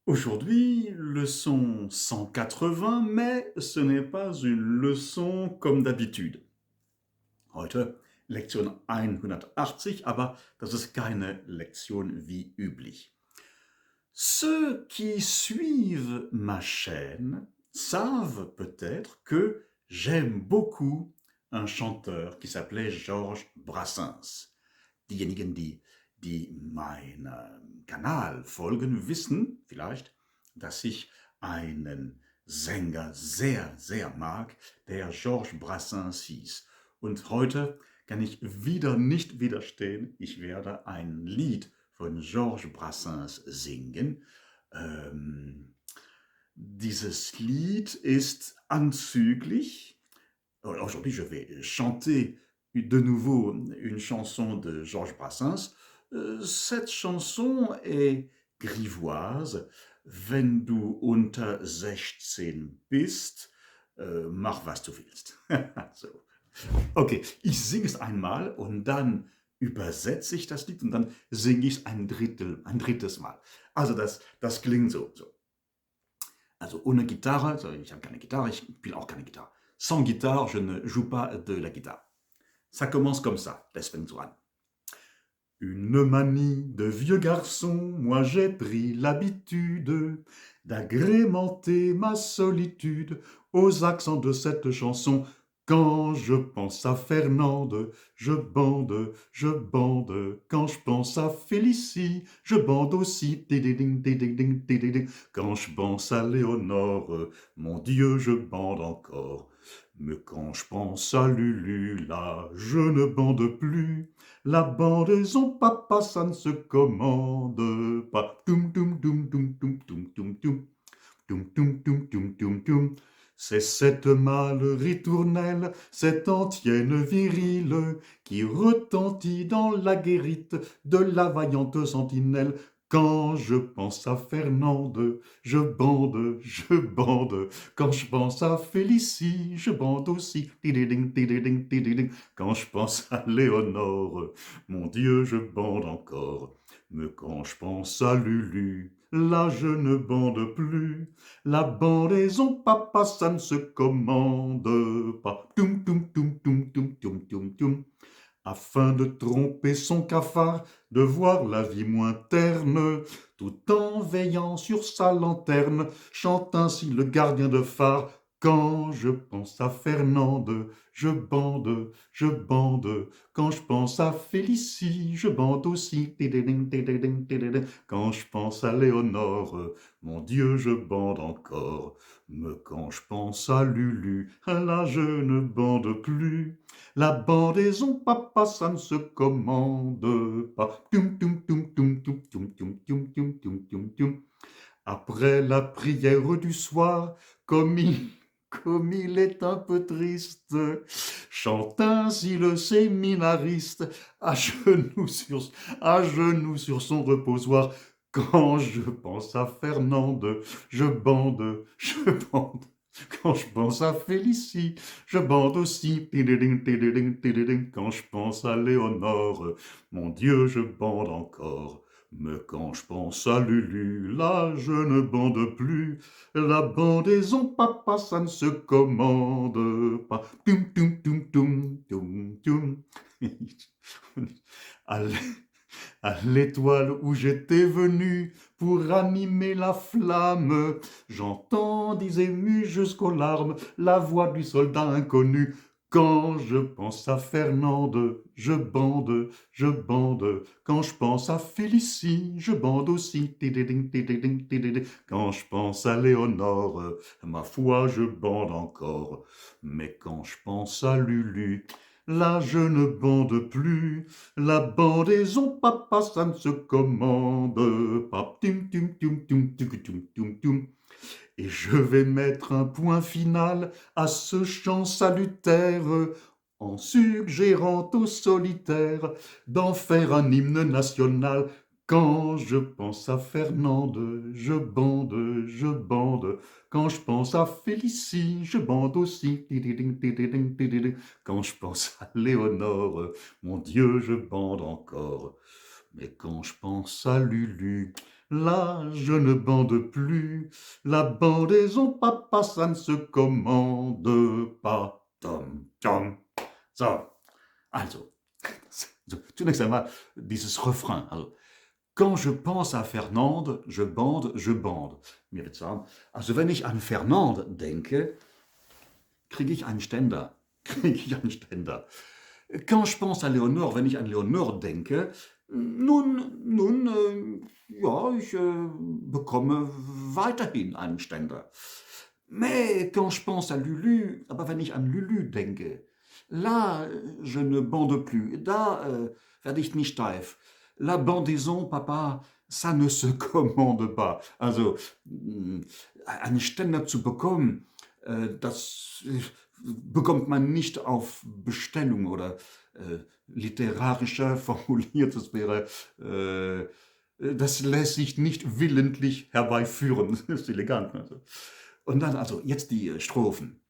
Aujourd'hui, leçon 180, mais ce n'est pas une leçon comme d'habitude. Heute Lektion 180, aber das ist keine Lektion wie üblich. Ceux qui suivent ma chaîne savent peut-être que j'aime beaucoup un chanteur qui s'appelait Georges Brassens. Diejenigen, die meinem Kanal folgen, wissen vielleicht, dass ich einen Sänger sehr, sehr mag, der Georges Brassens hieß. Und heute kann ich wieder nicht widerstehen. Ich werde ein Lied von Georges Brassens singen. Dieses Lied ist anzüglich. Aujourd'hui, je vais chanter de nouveau une chanson de Georges Brassens. Cette chanson est grivoise. Wenn du unter 16 bist, mach was du willst. So. Okay, ich singe es einmal und dann übersetze ich das Lied und dann singe ich es ein drittes Mal. Also das klingt so. Also ohne Gitarre, also ich habe keine Gitarre, ich spiele auch keine Gitarre. Sans guitare, je ne joue pas de la guitare. Ça commence comme ça, das fängt so an. Une manie de vieux garçon, moi j'ai pris l'habitude d'agrémenter ma solitude aux accents de cette chanson. Quand je pense à Fernande, je bande, je bande. Quand je pense à Félicie, je bande aussi. Tididing, tididing, tididing. Quand je pense à Léonore, mon Dieu, je bande encore. Mais quand je pense à Lulu, là, je ne bande plus. La bandaison, papa, ça ne se commande pas. Toum, toum, toum, toum, toum, toum, toum, toum. Toum, toum, toum, toum, toum, toum. C'est cette mâle ritournelle, cette antienne virile, qui retentit dans la guérite de la vaillante sentinelle. Quand je pense à Fernande, je bande, je bande. Quand je pense à Félicie, je bande aussi. Tididing, tididing, tididing. Quand je pense à Léonore, mon Dieu, je bande encore. Mais quand je pense à Lulu, là je ne bande plus. La bandaison, papa, ça ne se commande pas. Toum, toum, toum, toum, toum, toum, toum, toum. Afin de tromper son cafard, de voir la vie moins terne, tout en veillant sur sa lanterne, chante ainsi le gardien de phare. Quand je pense à Fernande, je bande, je bande. Quand je pense à Félicie, je bande aussi. Tididing, tididing, tididing. Quand je pense à Léonore, mon Dieu, je bande encore. Mais quand je pense à Lulu, là je ne bande plus. La bandaison, papa, ça ne se commande pas. Toum, toum, toum, toum, toum, toum, toum, toum, toum, toum, toum, toum. Après la prière du soir, comme il, comme il est un peu triste, chante ainsi le séminariste, à genoux sur son reposoir. Quand je pense à Fernande, je bande, je bande. Quand je pense à Félicie, je bande aussi. Tididing, tididing, tididing. Quand je pense à Léonore, mon Dieu, je bande encore. Mais quand je pense à Lulu, là, je ne bande plus. La bandaison, papa, ça ne se commande pas. Toum, toum, toum, toum, toum, toum. Allez, à l'étoile où j'étais venu pour animer la flamme, j'entends des émus jusqu'aux larmes la voix du soldat inconnu. Quand je pense à Fernande, je bande, je bande. Quand je pense à Félicie, je bande aussi. Tididing, tididing, tididing. Quand je pense à Léonore, ma foi, je bande encore. Mais quand je pense à Lulu, là je ne bande plus. La bandaison, papa, ça ne se commande pas. Tum, tum, tum, tum, tum, tum, tum, tum. Et je vais mettre un point final à ce chant salutaire en suggérant au solitaire d'en faire un hymne national. Quand je pense à Fernande, je bande, je bande. Quand je pense à Félicie, je bande aussi. Tididing, tididing, tididing. Quand je pense à Léonore, mon Dieu, je bande encore. Mais quand je pense à Lulu, Là, je ne bande plus. La bandaison, papa, ça ne se commande pas. Tom, tom. So, also, so, zunächst einmal dieses Refrain. Also, quand je pense à Fernande, je bande, je bande. Mir wird sagen, also wenn ich an Fernande denke, kriege ich einen Ständer. Kriege ich einen Ständer. Quand je pense à Léonore, wenn ich an Léonore denke, ja, ich bekomme weiterhin einen Ständer. Mais quand je pense à Lulu, aber wenn ich an Lulu denke, là, je ne bande plus. Da werde ich nicht steif. La bandaison, Papa, ça ne se commande pas. Also, einen Ständer zu bekommen, das bekommt man nicht auf Bestellung oder literarischer formuliert, das wäre, das lässt sich nicht willentlich herbeiführen. Das ist elegant. Also. Und dann also jetzt die Strophen.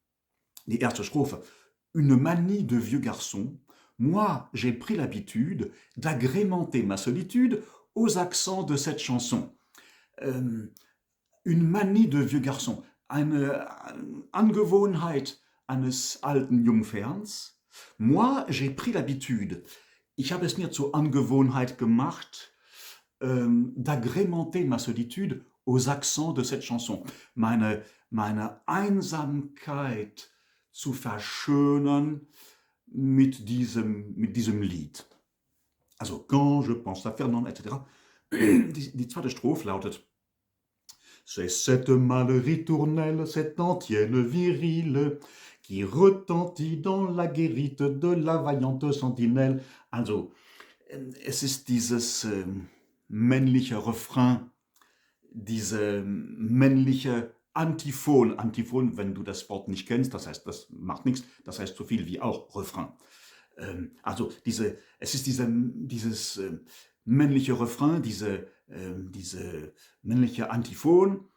Die erste Strophe. Une manie de vieux garçon. Moi, j'ai pris l'habitude d'agrémenter ma solitude aux accents de cette chanson. Une manie de vieux garçon. Eine Angewohnheit eines alten Jungferns. Moi, j'ai pris l'habitude. Ich habe es mir zur Angewohnheit gemacht, d'agrémenter ma solitude aux accents de cette chanson. Meine Einsamkeit zu verschönern mit diesem Lied. Also, quand je pense à Fernande, etc. Die zweite Strophe lautet: C'est cette mâle ritournelle, cette antienne virile, qui retentit dans la guérite de la vaillante Sentinelle. Also, es ist dieses männliche Refrain, diese männliche Antiphon. Antiphon, wenn du das Wort nicht kennst, das heißt, das macht nichts, das heißt so viel wie auch Refrain. Also es ist dieses männliche Refrain, diese männliche Antiphon,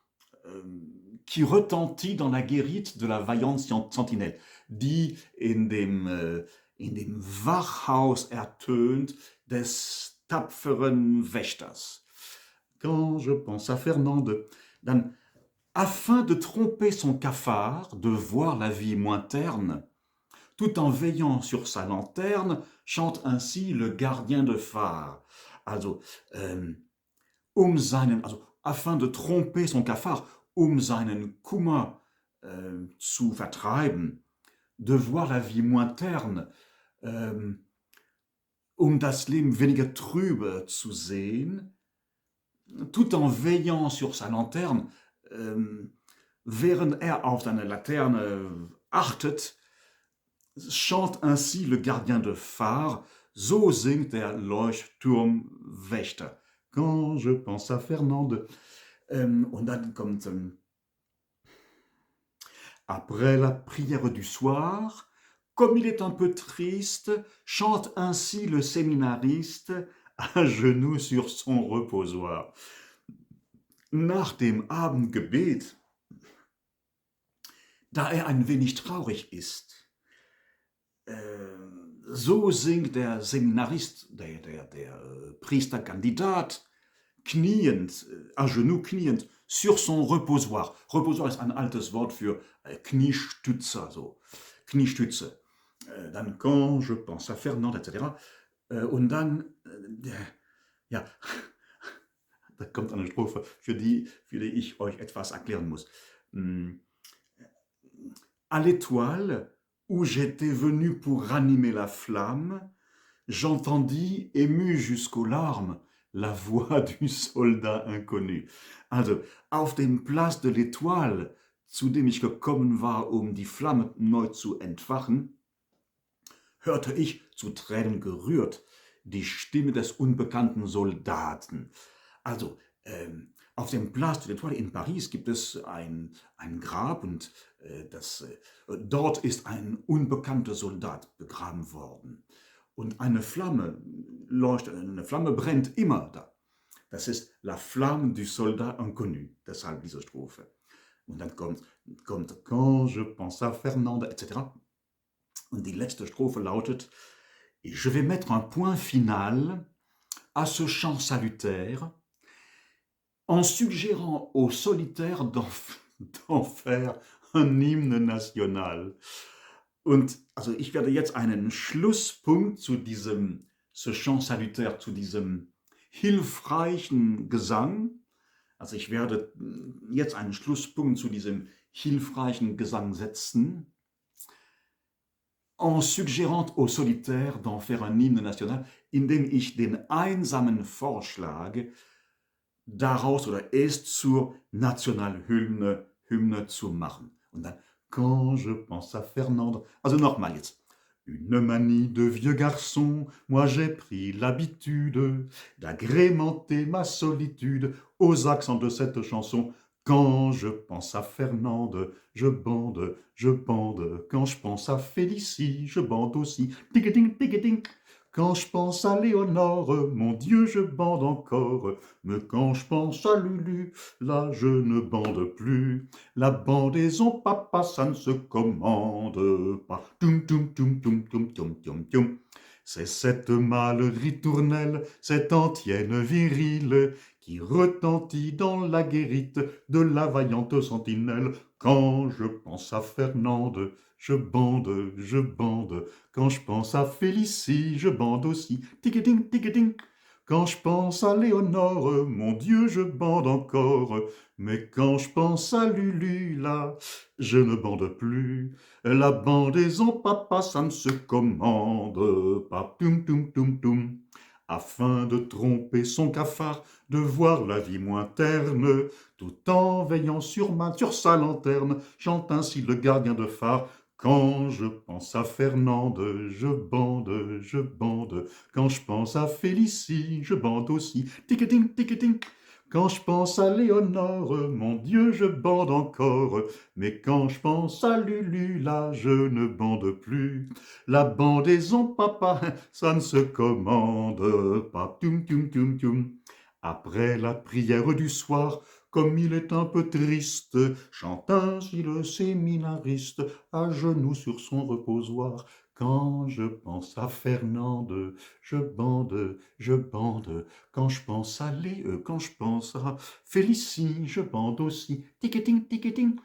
qui retentit dans la guérite de la vaillante Sentinelle, die in dem Wachhaus ertönt des tapferen Wächters. Quand je pense à Fernande, dann, afin de tromper son cafard, de voir la vie moins terne, tout en veillant sur sa lanterne, chante ainsi le gardien de phare. Also, also afin de tromper son cafard, seinen Kummer zu vertreiben, de voir la vie moins terne, das Leben weniger trübe zu sehen, tout en veillant sur sa Lanterne, während auf seine Laterne achtet, chante ainsi le gardien de phare, so singt der Leuchtturmwächter. Quand je pense à Fernande. Und dann kommt après la prière du soir, comme il est un peu triste, chante ainsi le séminariste à genoux sur son reposoir. Nach dem Abendgebet, da ein wenig traurig ist, so singt der Seminarist, der Priesterkandidat, kniend, à genoux kniend, sur son reposoir. Reposoir ist ein altes Wort für Kniestütze, also Kniestütze. Dann quand je pense à Fernande, etc. Und dann, ja, da kommt eine Strophe, für die ich euch etwas erklären muss. À l'étoile, où j'étais venu pour ranimer la flamme, j'entendis, ému jusqu'aux larmes, la voix du Soldat inconnu. Also, auf dem Place de l'Étoile, zu dem ich gekommen war, die Flamme neu zu entfachen, hörte ich, zu Tränen gerührt, die Stimme des unbekannten Soldaten. Also, auf dem Place de l'Étoile in Paris gibt es ein Grab und dort ist ein unbekannter Soldat begraben worden. Und eine Flamme brennt immer da. Das ist la flamme du soldat inconnu, deshalb diese Strophe. Und dann kommt quand je pense à Fernande, etc. Und die letzte Strophe lautet: Et je vais mettre un point final à ce chant salutaire en suggérant aux solitaires d'en faire ein Hymne national. Und also ich werde jetzt einen Schlusspunkt zu diesem ce Chant salutaire, zu diesem hilfreichen Gesang. Also ich werde jetzt einen Schlusspunkt zu diesem hilfreichen Gesang setzen, en suggérant aux solitaires d'en faire un hymne national, indem ich den Einsamen vorschlage, daraus oder es zur Nationalhymne zu machen. Und dann, quand je pense à Fernande, also nochmal jetzt. Une manie de vieux garçon, moi j'ai pris l'habitude d'agrémenter ma solitude aux accents de cette chanson. Quand je pense à Fernande, je bande, je bande. Quand je pense à Félicie, je bande aussi. Tic-a-ding, tic-a-ding. Quand je pense à Léonore, mon Dieu, je bande encore. Mais quand je pense à Lulu, là, je ne bande plus. La bandaison, papa, ça ne se commande pas. Toum, toum, toum, toum, toum, toum, toum, toum. C'est cette mâle ritournelle, cette antienne virile, qui retentit dans la guérite de la vaillante sentinelle. Quand je pense à Fernande, je bande, je bande. Quand je pense à Félicie, je bande aussi. Tic-a-ding, tic-a-ding. Quand je pense à Léonore, mon Dieu, je bande encore. Mais quand je pense à Lulu, là, je ne bande plus. La bandaison, papa, ça ne se commande pas. Toum, toum, toum, toum. Afin de tromper son cafard, de voir la vie moins terne, tout en veillant sur sa lanterne, chante ainsi le gardien de phare. Quand je pense à Fernande, je bande, je bande. Quand je pense à Félicie, je bande aussi. Tic-a-ding, tic-a-ding. Quand je pense à Léonore, mon Dieu, je bande encore. Mais quand je pense à Lulu, là, je ne bande plus. La bandaison, papa, ça ne se commande pas. Toum, toum, toum, toum. Après la prière du soir, comme il est un peu triste, chante ainsi le séminariste, à genoux sur son reposoir. Quand je pense à Fernande, je bande, je bande. Quand je pense à quand je pense à Félicie, je bande aussi. Tic-a-ting, tic-a-ting.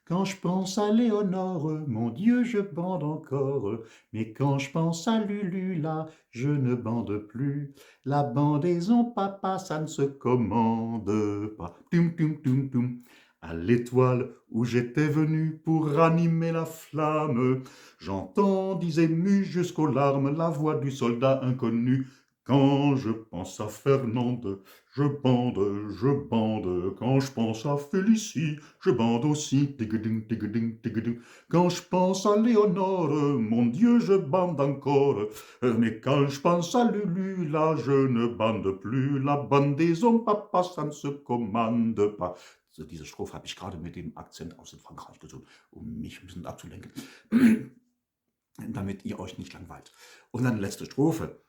Quand je pense à Léonore, mon Dieu, je bande encore. Mais quand je pense à Lulu, là, je ne bande plus. La bandaison, papa, ça ne se commande pas. Toum, toum, toum, toum. À l'étoile où j'étais venu pour ranimer la flamme, j'entendis ému jusqu'aux larmes la voix du soldat inconnu. Quand je pense à Fernande, je bande, je bande. Quand je pense à Félicie, je bande aussi. Tigeding, tigeding, tigeding. Quand je pense à Léonore, mon Dieu, je bande encore. Mais quand je pense à Lulu, là, je ne bande plus. La bandaison, papa, ça ne se commande pas. So, diese Strophe habe ich gerade mit dem Akzent aus Frankreich gesungen, um mich ein bisschen abzulenken, damit ihr euch nicht langweilt. Und dann letzte Strophe.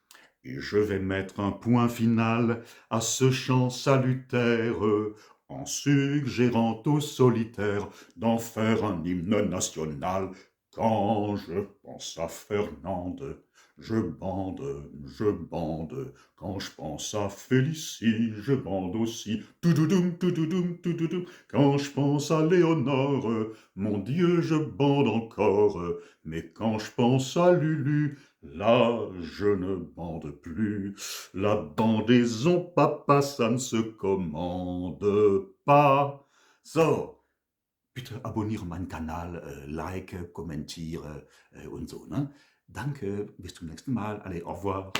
Et je vais mettre un point final à ce chant salutaire, en suggérant aux solitaires d'en faire un hymne national. Quand je pense à Fernande, je bande, je bande. Quand je pense à Félicie, je bande aussi. Tout-dou-doum, tout-dou-doum, tout-dou-doum. Quand je pense à Léonore, mon Dieu, je bande encore. Mais quand je pense à Lulu, là, je ne bande plus. La bandaison, papa, ça ne se commande pas. So, bitte abonniere meinen Kanal, like, kommentiere und so. Ne? Danke, bis zum nächsten Mal. Allez, au revoir.